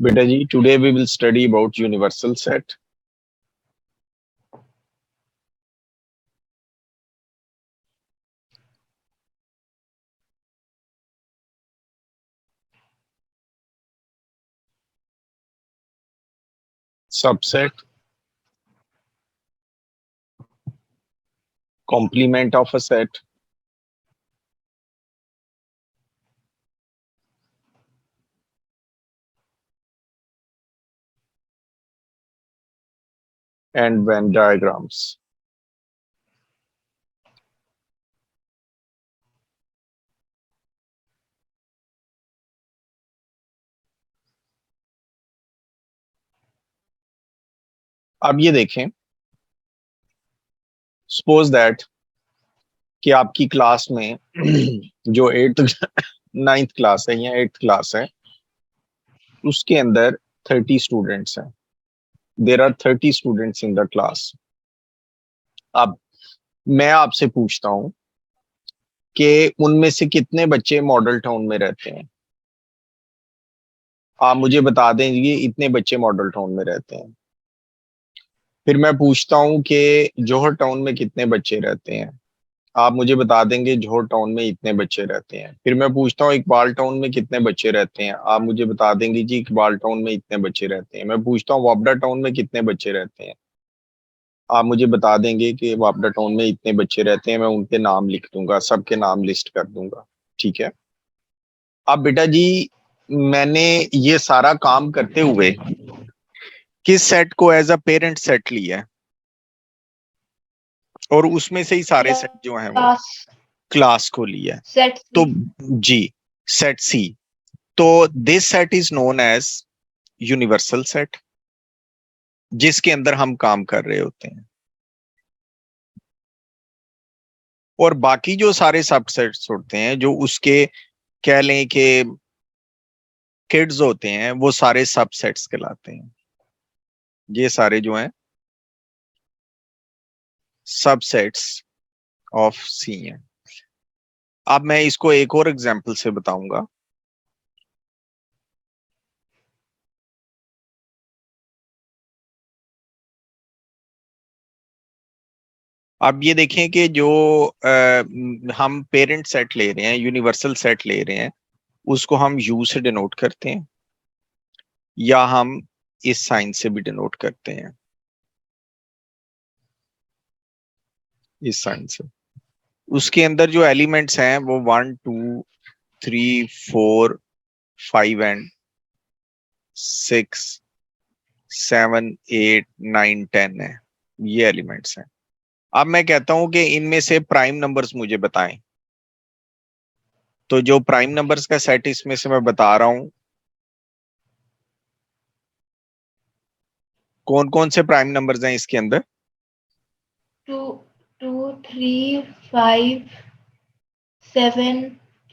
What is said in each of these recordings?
बेटा जी, today we will study about universal set. Subset, complement of a set, and Venn diagrams. अब ये देखें, suppose that कि आपकी क्लास में जो 9th क्लास है या 8th क्लास है, उसके अंदर 30 स्टूडेंट्स हैं. There are 30 students in the class. अब मैं आपसे पूछता हूं कि उनमें से कितने बच्चे मॉडल टाउन में रहते हैं. आप मुझे बता दें कि इतने बच्चे मॉडल टाउन में रहते हैं. फिर मैं पूछता हूँ कि जौहर टाउन में कितने बच्चे रहते हैं. आप मुझे बता देंगे जौहर टाउन में इतने बच्चे रहते हैं. फिर मैं पूछता हूँ इकबाल टाउन में कितने बच्चे रहते हैं. आप मुझे बता देंगे जी इकबाल टाउन में इतने बच्चे रहते हैं. मैं पूछता हूँ वापडा टाउन में कितने बच्चे रहते हैं. आप मुझे बता देंगे कि वापडा टाउन में इतने बच्चे रहते हैं. मैं उनके नाम लिख दूंगा, सबके नाम लिस्ट कर दूंगा. ठीक है. अब बेटा जी, मैंने ये सारा काम करते हुए किस सेट को एज अ पेरेंट सेट लिया है, और उसमें से ही सारे सेट जो हैं वो क्लास को लिया है. सेट तो जी, सेट सी. तो this set is known as universal set, जिसके अंदर हम काम कर रहे होते हैं. और बाकी जो सारे सबसेट्स होते हैं, जो उसके कह लें कि किड्स होते हैं, वो सारे सबसेट्स कहलाते हैं. ये सारे जो हैं सबसेट्स ऑफ सी हैं. अब मैं इसको एक और एग्जांपल से बताऊंगा. अब ये देखें कि जो हम पेरेंट सेट ले रहे हैं, यूनिवर्सल सेट ले रहे हैं, उसको हम यू से डिनोट करते हैं, या हम इस साइन से भी डिनोट करते हैं, इस साइन से. उसके अंदर जो एलिमेंट्स हैं वो 1 2 3 4 5 एंड 6 7 8 9 10 है. ये एलिमेंट्स हैं. अब मैं कहता हूं कि इनमें से प्राइम नंबर्स मुझे बताएं. तो जो प्राइम नंबर्स का सेट इसमें से मैं बता रहा हूं, कौन कौन से प्राइम नंबर्स हैं इसके अंदर. 2 2 3 5 7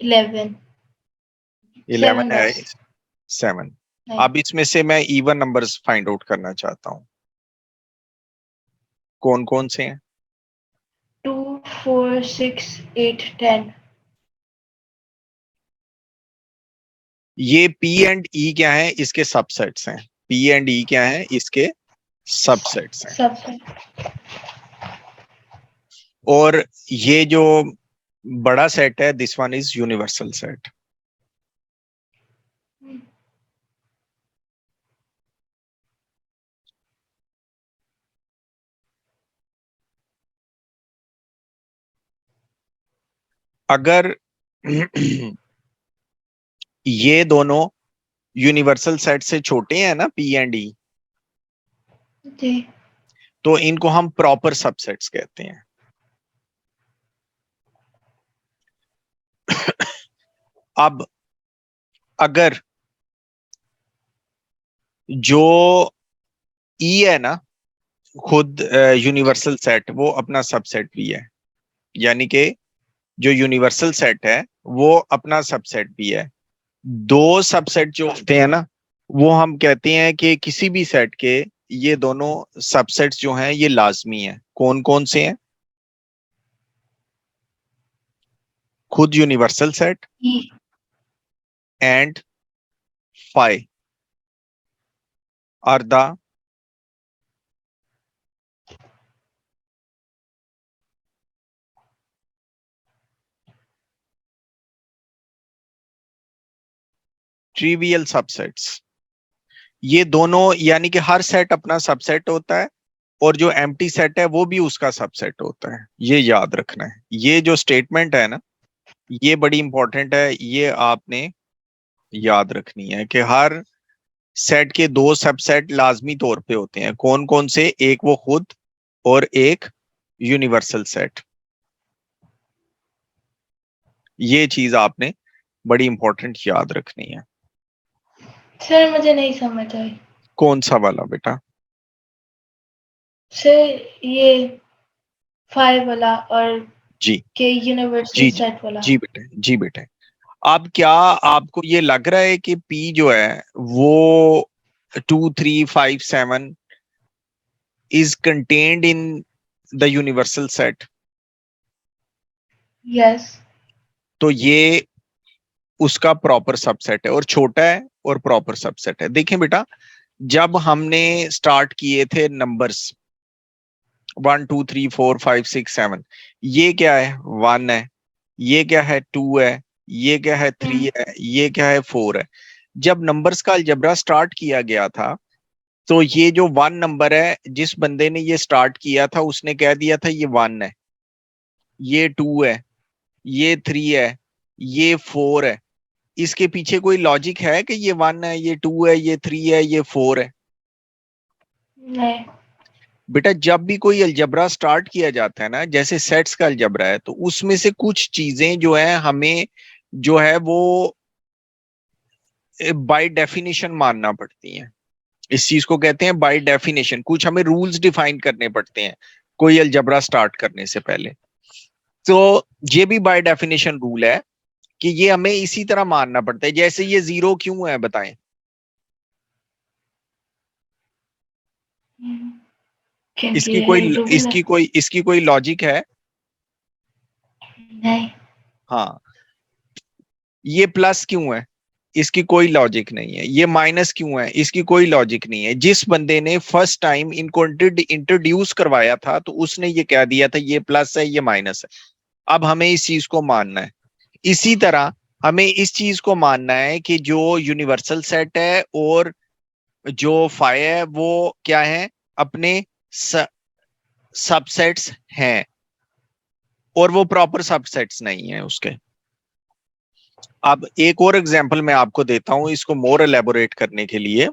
11 11 है, बस. 7. अब इसमें से मैं इवन नंबर्स फाइंड आउट करना चाहता हूं. कौन कौन से हैं. 2 4 6 8 10. ये P एंड E क्या है, इसके सबसेट्स हैं. P एंड E क्या है, इसके सबसेट्स हैं. सबसेट. और ये जो बड़ा सेट है, this one is universal set. अगर ये दोनों यूनिवर्सल सेट से छोटे हैं ना, P एंड E, जी. तो इनको हम प्रॉपर सबसेट्स कहते हैं. अब अगर जो E है ना, खुद यूनिवर्सल सेट, वो अपना सबसेट भी है. यानी कि जो यूनिवर्सल सेट है वो अपना सबसेट भी है. दो सबसेट जो होते हैं ना, वो हम कहते हैं कि किसी भी सेट के ये दोनों सबसेट्स जो हैं ये लाजमी हैं. कौन कौन से हैं. खुद universal set E. And phi. अर्धा, ट्रिवियल सबसेट्स। ये दोनों यानी कि हर सेट अपना सबसेट होता है और जो एम्प्टी सेट है वो भी उसका सबसेट होता है, ये याद रखना है। ये जो स्टेटमेंट है ना, ये बड़ी इंपॉर्टेंट है, ये आपने याद रखनी है कि हर सेट के दो सबसेट लाजमी तौर पे होते हैं। कौन कौन से? एक वो खुद और एक यूनिवर्सल सेट। ये चीज आपने बड़ी इंपॉर्टेंट याद रखनी है। सर मुझे नहीं समझ आई। कौन सा वाला बेटा? सर ये 5 वाला और जी के यूनिवर्सल जी जी सेट वाला। जी बेटे, जी बेटे। अब क्या आपको ये लग रहा है कि पी जो है वो 2357 is contained in the universal set? Yes. तो ये उसका प्रॉपर सबसेट है और छोटा है और प्रॉपर सबसेट है। देखें बेटा, जब हमने स्टार्ट किए थे नंबर्स 1 2 3 4 5 6 7, ये क्या है? 1 है। ये क्या है? 2 है। ये क्या है? 3 है। ये क्या है? 4 है। जब नंबर्स का अलजबरा स्टार्ट किया गया था तो ये जो 1 नंबर है, जिस बंदे ने ये स्टार्ट किया था उसने कह दिया था ये 1 है, ये 2 है, ये 3 है, ये 4 है। इसके पीछे कोई लॉजिक है कि ये 1 है, ये 2 है, ये 3 है, ये 4 है? नहीं। बेटा जब भी कोई अलजबरा स्टार्ट किया जाता है ना, जैसे सेट्स का अलजबरा है, तो उसमें से कुछ चीजें जो है हमें जो है वो बाय डेफिनेशन मानना पड़ती हैं। इस चीज को कहते हैं बाय डेफिनेशन। कुछ हमें रूल्स डिफाइन करने पड़ते हैं कोई अलजबरा स्टार्ट करने से पहले। तो ये भी बाय डेफिनेशन रूल है कि ये हमें इसी तरह मानना पड़ता है। जैसे ये 0 क्यों है बताएं? क्योंकि इसकी ये कोई रूल है। इसकी कोई लॉजिक है? नहीं। हाँ। ये प्लस क्यों है? इसकी कोई लॉजिक नहीं है। ये माइनस क्यों है? इसकी कोई लॉजिक नहीं है। जिस बंदे ने फर्स्ट टाइम इनको इंट्रोड्यूस करवाया था तो उसने ये कह दिया था ये प्लस है, ये माइनस है। अब हमें इस चीज को मानना है। इसी तरह हमें इस चीज को मानना है कि जो यूनिवर्सल सेट है और जो फाई है वो क्या है? अपने सबसेट्स हैं और वो प्रॉपर सबसेट्स नहीं है उसके। अब एक और एग्जांपल मैं आपको देता हूं इसको मोर एलेबोरेट करने के लिए।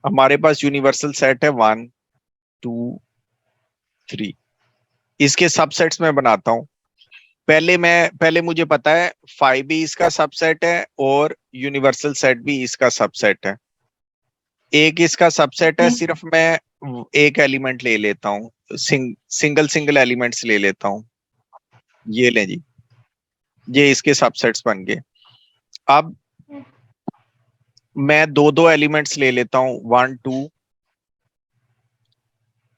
हमारे पास यूनिवर्सल सेट है 1 2 3। इसके सबसेट्स में बनाता हूं। पहले मुझे पता है 5 भी इसका सबसेट है और यूनिवर्सल सेट भी इसका सबसेट है। एक इसका सबसेट है, सिर्फ मैं एक एलिमेंट ले लेता हूँ, सिंगल सिंगल एलिमेंट्स ले लेता हूँ। ये ले जी, ये इसके सबसेट्स बन गए। अब मैं दो दो एलिमेंट्स ले लेता हूँ, 1 2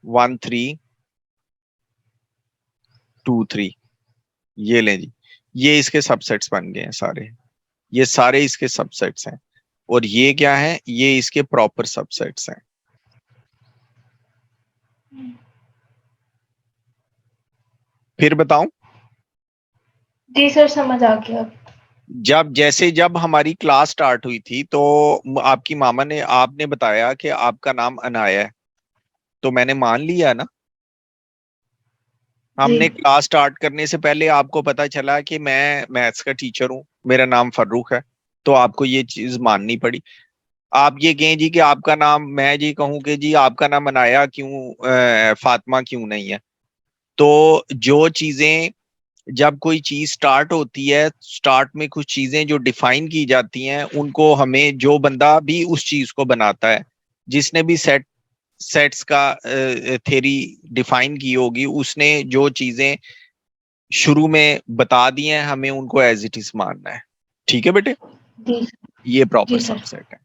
1 3 2 3। ये ले जी, ये इसके सबसेट्स बन गए हैं सारे। ये सारे इसके सबसेट्स हैं और ये क्या है? ये इसके प्रॉपर सबसेट्स हैं। फिर बताऊं? जी सर समझ आ गया। जब हमारी क्लास स्टार्ट हुई थी तो आपकी मामा ने आपने बताया कि आपका नाम अनाया है, तो मैंने मान लिया ना। जी। हमने क्लास स्टार्ट करने से पहले आपको पता चला कि मैं मैथ्स का टीचर हूँ, मेरा नाम फर्रुख है, तो आपको ये चीज माननी पड़ी। आप ये कहें जी कि आपका नाम, मैं जी कहूँ कि जी आपका नाम अनाया क्यों, फातिमा क्यों नहीं है? तो जो चीजें, जब कोई चीज स्टार्ट होती है, स्टार्ट में कुछ चीजें जो डिफाइन की जाती हैं उनको हमें, जो बंदा भी उस चीज को बनाता है, जिसने भी सेट्स का थ्योरी डिफाइन की होगी, उसने जो चीजें शुरू में बता दी हैं हमें उनको एज इट इज मानना है। ठीक है बेटे? जी। ये प्रॉपर जी सर। सबसेट है।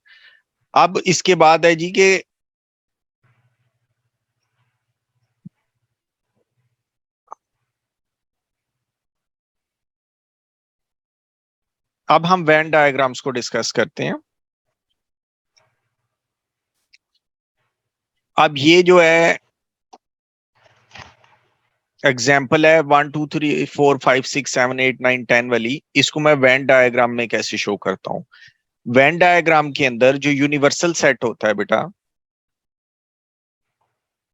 अब इसके बाद है जी कि अब हम वेन डायग्राम्स को डिस्कस करते हैं। अब ये जो है एग्जाम्पल है 1 2 3 4 5 6 7 8 9 10 वाली, इसको मैं वेन डायग्राम में कैसे शो करता हूँ। वेन डायग्राम के अंदर जो यूनिवर्सल सेट होता है बेटा,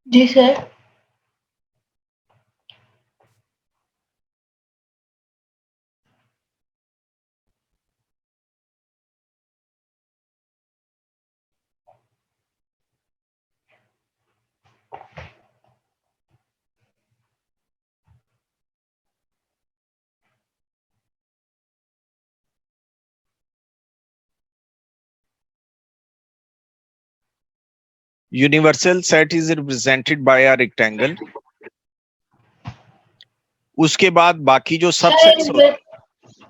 जी sir. Universal set is represented by a rectangle. उसके बाद बाकी जो सबसेट्स होते हैं।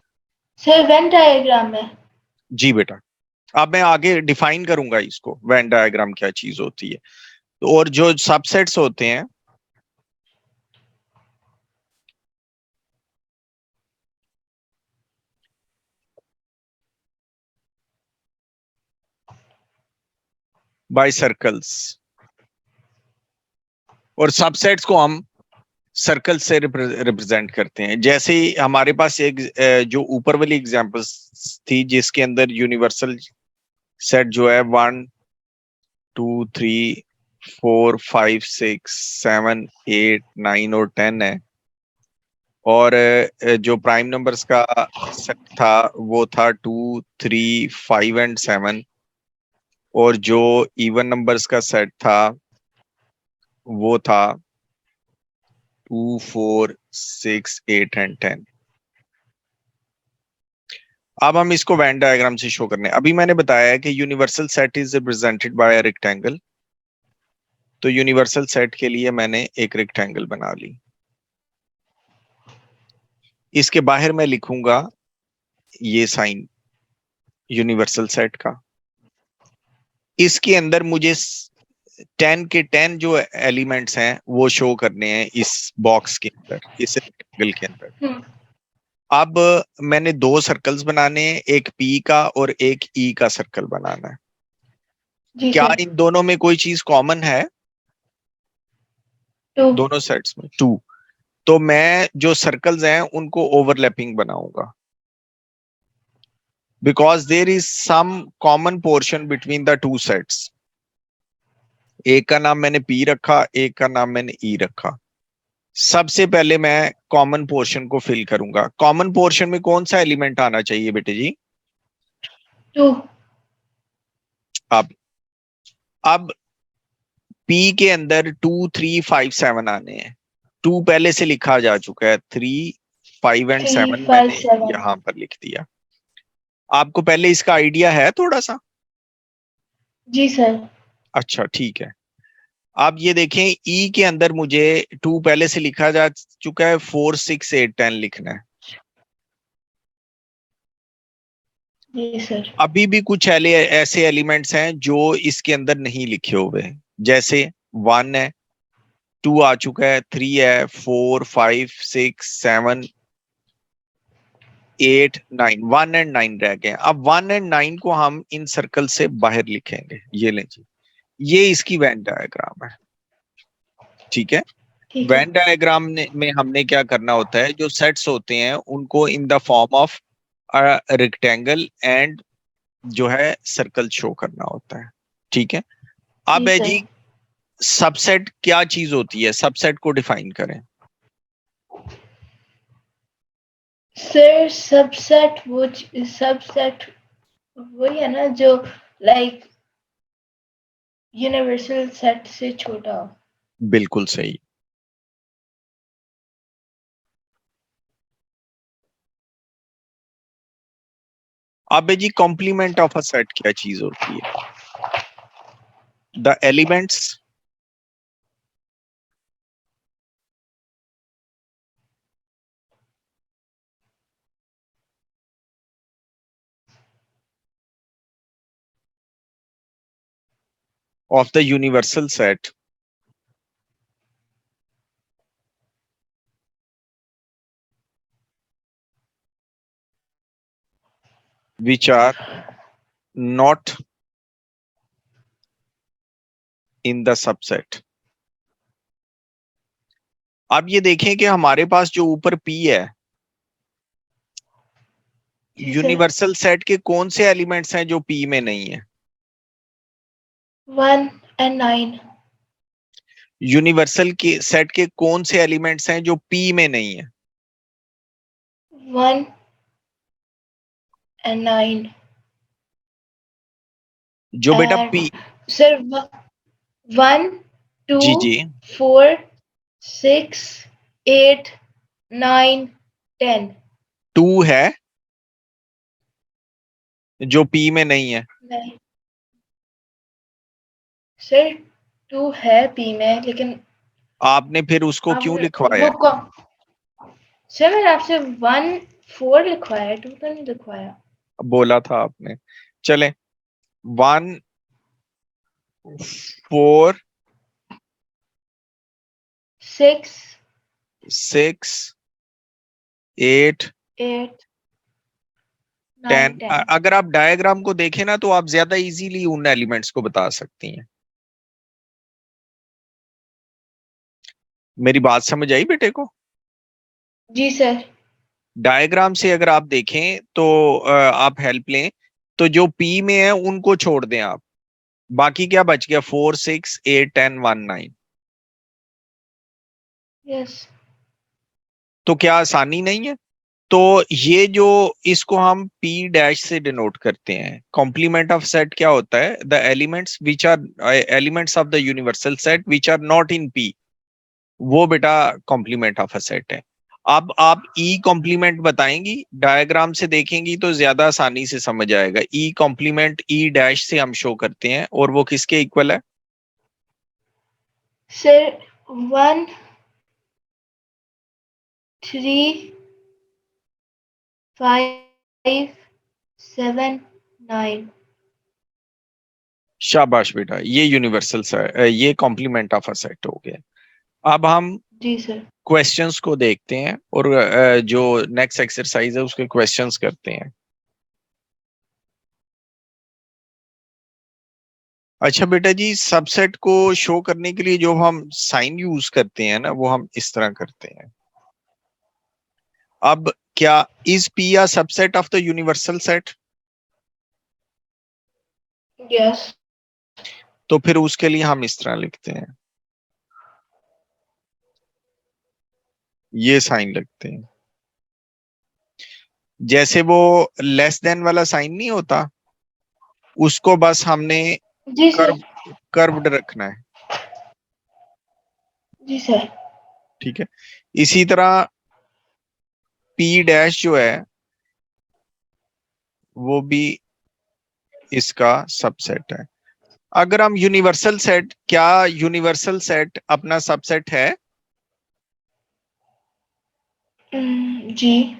सर वेन डायग्राम में। जी बेटा, अब मैं आगे डिफाइन करूंगा इसको, वेन डायग्राम क्या चीज होती है। तो और जो सबसेट्स होते हैं, बाय सर्कल्स, और सबसेट्स को हम सर्कल से रिप्रेजेंट करते हैं। जैसे ही हमारे पास एक जो ऊपर वाली एग्जांपल्स थी जिसके अंदर यूनिवर्सल सेट जो है 1 2 3 4 5 6 7 8 9 और 10 है, और जो प्राइम नंबर्स का सेट था वो था 2 3 5 एंड 7, और जो इवन नंबर्स का सेट था वो था 2 4 6 8 एंड 10। अब हम इसको वेन डायग्राम से शो करने, अभी मैंने बताया है कि universal set is represented by a rectangle. तो यूनिवर्सल सेट के लिए मैंने एक रेक्टेंगल बना ली, इसके बाहर मैं लिखूंगा ये साइन यूनिवर्सल सेट का। इसके अंदर मुझे 10 के 10 जो एलिमेंट्स हैं वो शो करने हैं इस बॉक्स के अंदर, इस रेक्टेंगल के अंदर। अब मैंने दो सर्कल्स बनाने हैं, एक पी का और एक ई का सर्कल बनाना है। जी क्या सर। इन दोनों में कोई चीज कॉमन है? 2। दोनों सेट्स में 2। तो मैं जो सर्कल्स हैं उनको ओवरलैपिंग बनाऊंगा, because there is some common portion between the two sets. एक का नाम मैंने पी रखा, एक का नाम मैंने ई रखा। सबसे पहले मैं कॉमन पोर्शन को फिल करूंगा। कॉमन पोर्शन में कौन सा एलिमेंट आना चाहिए बेटे जी? 2। अब पी के अंदर 2 3 5 7 आने हैं। 2 पहले से लिखा जा चुका है, 3 5 एंड 7 3 5 मैंने 7। यहां पर लिख दिया। आपको पहले इसका आइडिया है थोड़ा सा? जी सर। अच्छा ठीक है। आप ये देखें, ई के अंदर मुझे 2 पहले से लिखा जा चुका है, 4 6 8 10 लिखना है। जी सर। अभी भी कुछ ऐसे एलिमेंट्स हैं जो इसके अंदर नहीं लिखे हुए, जैसे 1 है, 2 आ चुका है, 3 है, 4 5 6 7 8 9, 1 एंड 9 रह गए। अब 1 एंड 9 को हम इन सर्कल से बाहर लिखेंगे। ये लें जी, ये इसकी वेन डायग्राम है। ठीक है। ठीक है। वेन डायग्राम में हमने क्या करना होता है, जो सेट्स होते हैं उनको in the form of rectangle and जो है सर्कल शो करना होता है। ठीक है। अब जी है सर। जी, सबसेट क्या चीज होती है, सबसेट को डिफाइन करें। सर सबसेट वही है ना जो लाइक यूनिवर्सल सेट से छोटा हो। बिल्कुल सही। अब है जी, कॉम्प्लीमेंट ऑफ अ सेट क्या चीज होती है? The elements of the universal set which are not in the subset. अब ये देखें कि हमारे पास जो ऊपर पी है, जी सर। यूनिवर्सल सेट के कौन से एलिमेंट्स हैं जो पी में नहीं है? 1 and 9। यूनिवर्सल के सेट के कौन से एलिमेंट्स हैं जो पी में नहीं है? 1 and 9। जो बेटा पी, सर 1 2 जी जी, 4 6 8 9 10। 2 है जो पी में नहीं है। नहीं सर, 2 है पी में, लेकिन आपने फिर उसको आप क्यों लिखवाया वो है? सर मैंने आपसे 1 4 लिखवाया, 2 तो नहीं लिखवाया। बोला था आपने। चले, 1 4 6 6 8 8 9 10। 10। अगर आप डायग्राम को देखें ना तो आप ज्यादा इजीली उन एलिमेंट्स को बता सकती हैं। मेरी बात समझ आई बेटे को? जी सर। डायग्राम से अगर आप देखें तो आप हेल्प लें, तो जो पी में है उनको छोड़ दें आप, बाकी क्या बच गया? 4 6 8 10 1 9। यस। तो क्या आसानी नहीं है? तो ये जो, इसको हम पी डैश से डिनोट करते हैं। कॉम्प्लीमेंट ऑफ सेट क्या होता है? The elements which are elements of the universal set which are not in P, वो बेटा कॉम्प्लीमेंट ऑफ अ सेट है। अब आप ई कॉम्प्लीमेंट बताएंगी, डायग्राम से देखेंगी तो ज्यादा आसानी से समझ आएगा। ई कॉम्प्लीमेंट ई डैश से हम शो करते हैं, और वो किसके इक्वल है? सर 1 3 5 7 9। शाबाश बेटा, ये यूनिवर्सल ये कॉम्प्लीमेंट ऑफ अ सेट हो गया। अब हम जी सर। क्वेश्चंस को देखते हैं, और जो नेक्स्ट एक्सरसाइज है उसके क्वेश्चंस करते हैं। अच्छा बेटा जी, सबसेट को शो करने के लिए जो हम साइन यूज करते हैं ना, वो हम इस तरह करते हैं। अब क्या is P a subset of the universal set? Yes. तो फिर उसके लिए हम इस तरह लिखते हैं, ये साइन लगते हैं। जैसे वो लेस देन वाला साइन नहीं होता, उसको बस हमने जी सर। कर्व कर्व्ड रखना है। जी सर। ठीक है, इसी तरह पी डैश जो है वो भी इसका सबसेट है। अगर हम यूनिवर्सल सेट, क्या यूनिवर्सल सेट अपना सबसेट है? जी।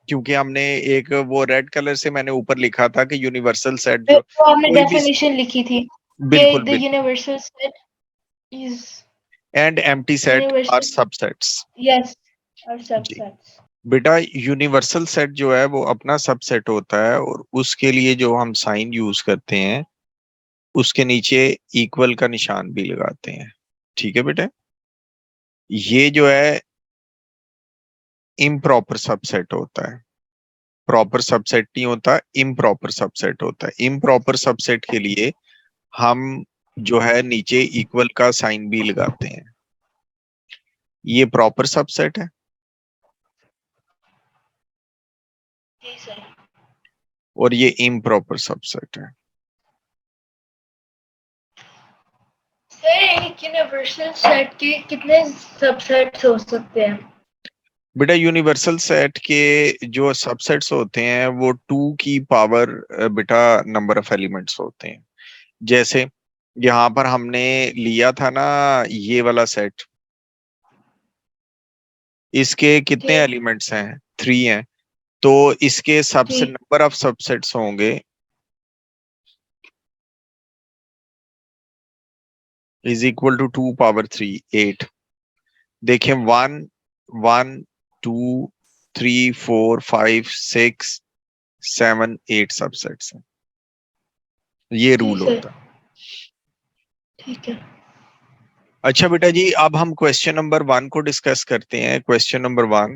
क्योंकि हमने एक वो रेड कलर से मैंने ऊपर लिखा था कि यूनिवर्सल सेट जो तो आपने कोई भी, डेफिनेशन लिखी थी कि बिल्कुल द बिल्कुल, universal set is and empty set are universal. Subsets. Yes. और जी सबसेट्स। बेटा, यूनिवर्सल सेट जो है वो अपना सबसेट होता है, और उसके लिए जो हम साइन यूज करते हैं उसके नीचे इक्वल का निशान भी लगाते हैं। ठीक है बेटा, ये जो है इम्प्रॉपर सबसेट होता है। प्रॉपर सबसेट नहीं होता, इम्प्रॉपर सबसेट होता है। इम्प्रॉपर सबसेट के लिए हम जो है नीचे इक्वल का साइन भी लगाते हैं। ये प्रॉपर सबसेट है, जी सर। और ये इम्प्रॉपर सबसेट है। सर एक यूनिवर्सल सेट के कितने सबसेट्स हो सकते हैं? बेटा यूनिवर्सल सेट के जो सबसेट्स होते हैं वो 2 की पावर बेटा नंबर ऑफ एलिमेंट्स होते हैं। जैसे यहाँ पर हमने लिया था ना ये वाला सेट, इसके कितने जी। एलिमेंट्स हैं? 3 हैं। तो इसके जी। सबसे नंबर ऑफ सबसेट्स होंगे इज इक्वल टू 2 पावर 3 8। देखें, 1 1 2 3 4 5 6 7 8 सबसेट्स हैं। ये जी रूल सर। होता है। ठीक है। अच्छा बेटा जी, अब हम क्वेश्चन नंबर 1 को डिस्कस करते हैं। Question number 1,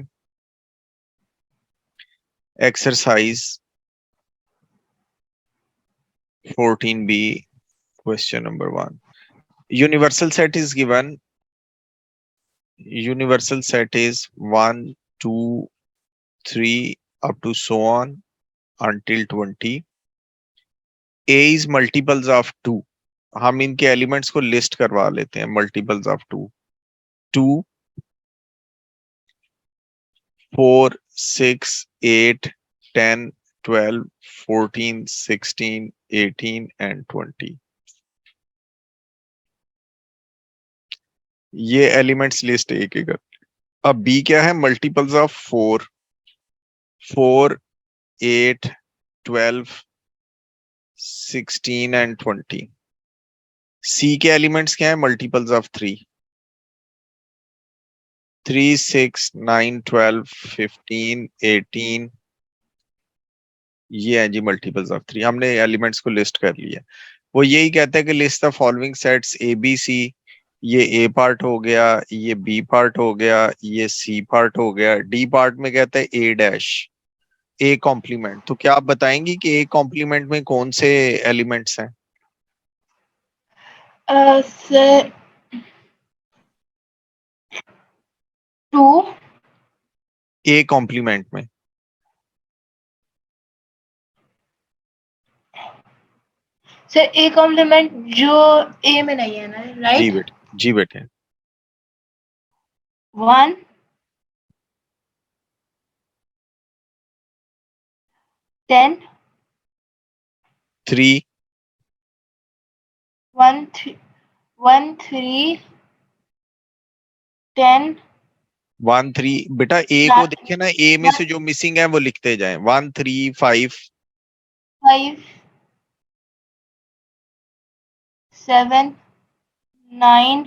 exercise 14B, question number 1। Universal set is given. Universal set is 1, 2, 3 up to so on until 20. A is multiples of 2. हम इनके एलिमेंट्स को लिस्ट करवा लेते हैं। Multiples of 2, 2, 4, 6, 8, 10, 12, 14, 16, 18 and 20। ये एलिमेंट्स लिस्ट एक एक। अब बी क्या है? Multiples of 4, 4, 8, 12, 16 and 20। सी के एलिमेंट्स क्या है? Multiples of 3, 3, 6, 9, 12, 15, 18। ये है जी मल्टीपल्स ऑफ 3। हमने एलिमेंट्स को लिस्ट कर लिया। वो यही कहता है कि list the following sets A B C. ये ए पार्ट हो गया, ये बी पार्ट हो गया, ये सी पार्ट हो गया। डी पार्ट में कहता है ए डैश, ए कॉम्प्लीमेंट। तो क्या आप बताएंगी कि ए कॉम्प्लीमेंट में कौन से एलिमेंट्स हैं? सर 2, ए कॉम्प्लीमेंट में सर ए कॉम्प्लीमेंट जो ए में नहीं है ना, जी राइट? बेटे, जी बेटे। 1, 10, 3, 1, 3, 10, 1, 3। बेटा ए को देखे ना, ए में से जो मिसिंग है वो लिखते जाएं। 1, 3, 5, 5, 7, 9,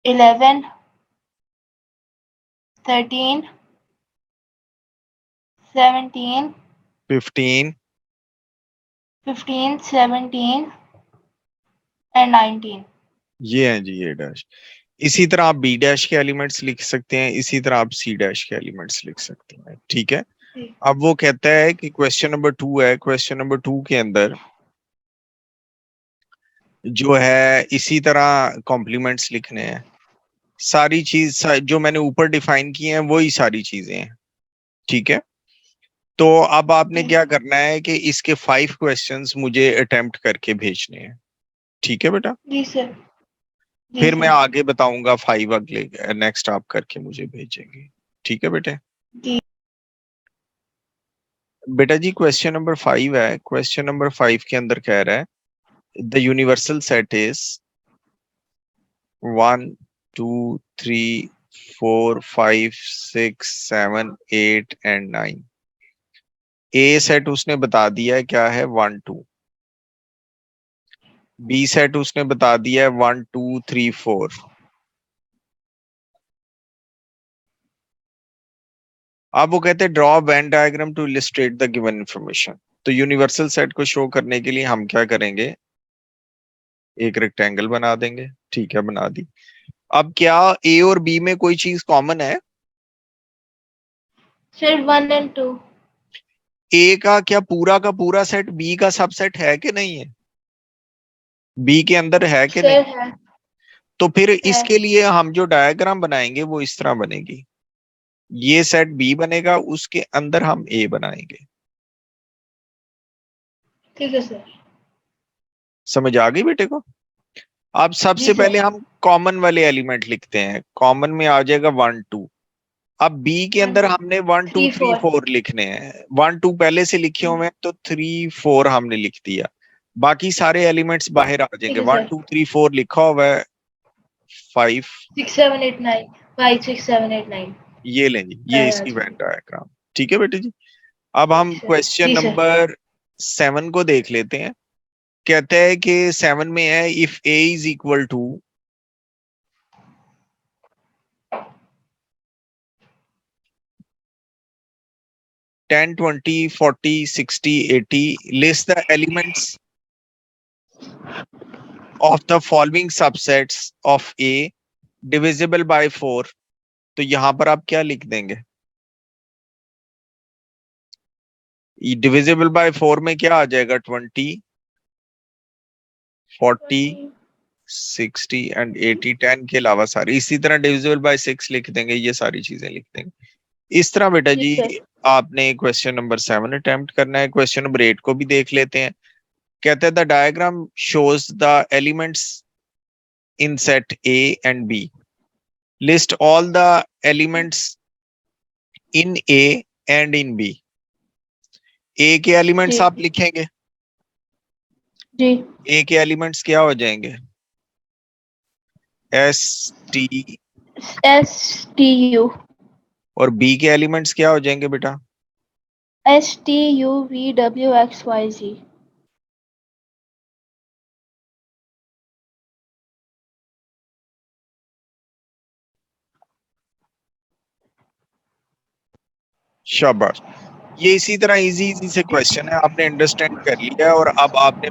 11, 13, 17, 15। 15, 17 and 19। ये है जी ए डैश। इसी तरह आप बी डैश के एलिमेंट्स लिख सकते हैं, इसी तरह आप सी डैश के एलिमेंट्स लिख सकते हैं। ठीक है। अब वो कहता है कि क्वेश्चन नंबर 2 है। क्वेश्चन नंबर 2 के अंदर जो है इसी तरह कॉम्प्लीमेंट्स लिखने हैं। सारी चीज जो मैंने ऊपर डिफाइन की है वही सारी चीजें हैं। ठीक है। तो अब आपने क्या करना है कि इसके 5 क्वेश्चंस मुझे अटेम्प्ट करके भेजने हैं। ठीक है बेटा। जी सर। जी फिर मैं सर। आगे बताऊंगा 5 अगले नेक्स्ट आप करके मुझे भेजेंगे। ठीक है बेटे। जी बेटा जी क्वेश्चन नंबर 5 है। क्वेश्चन नंबर 5 के अंदर कह रहा है the universal set is 1, 2, 3, 4, 5, 6, 7, 8 and 9। A set उसने बता दिया है क्या है? 1, 2। बी सेट उसने बता दिया है 1, 2, 3, 4। अब वो कहते हैं draw Venn diagram to illustrate the given information. तो यूनिवर्सल सेट को शो करने के लिए हम क्या करेंगे? एक रेक्टेंगल बना देंगे। ठीक है, बना दी। अब क्या ए और बी में कोई चीज कॉमन है? Sir 1 and 2। ए का क्या पूरा का पूरा सेट बी का सबसेट है कि नहीं है? बी के अंदर है कि नहीं? सर है। तो फिर है। इसके लिए हम जो डायग्राम बनाएंगे वो इस तरह बनेगी। ये सेट बी बनेगा, उसके अंदर हम ए बनाएंगे। ठीक है सर। समझ आ गई बेटे को? अब जी सबसे सर। पहले हम कॉमन वाले एलिमेंट लिखते हैं। कॉमन में आ जाएगा 1, 2। अब बी के 1, अंदर 2, हमने 1, 2, 3, 3, 4। 4 लिखने हैं। 1, 2 पहले से लिखे हुए हैं तो 3, 4 हमने लिख दिया। बाकी सारे एलिमेंट्स बाहर आ ठीक जाएंगे। है 1, सर। 2, 3, 4 लिखा हुआ है। 5 6, 7, 8, 9। 5, 6, 7, 8, 9। ये लें जी, ये इसकी वेन डायग्राम। ठीक है बेटे जी। अब हम सर। क्वेश्चन जी सर। नंबर 7 को देख लेते हैं। कहते हैं कि 7 में है if A is equal to 10, 20, 40, 60, 80, list the elements. Of the following subsets of A divisible by 4, तो यहां पर आप क्या लिख देंगे? डिविजिबल बाय 4 में क्या आ जाएगा? 20, 40, 60 एंड 80, 10 के अलावा सारी। इसी तरह डिविजिबल बाय 6 लिख देंगे, ये सारी चीजें लिख देंगे। इस तरह बेटा जी जी सर। आपने क्वेश्चन नंबर 7 अटेम्प्ट करना है। क्वेश्चन नंबर 8 को भी देख लेते हैं। कहते हैं the diagram shows the elements in set A and B, list all the elements in A and in B. A के एलिमेंट्स जी आप लिखेंगे, जी। ए के एलिमेंट्स क्या हो जाएंगे? S T. STU। और बी के एलिमेंट्स क्या हो जाएंगे बेटा? STUVWXYZ। शाबाश। ये इसी तरह इजी इजी से क्वेश्चन है, आपने अंडरस्टैंड कर लिया है और अब आपने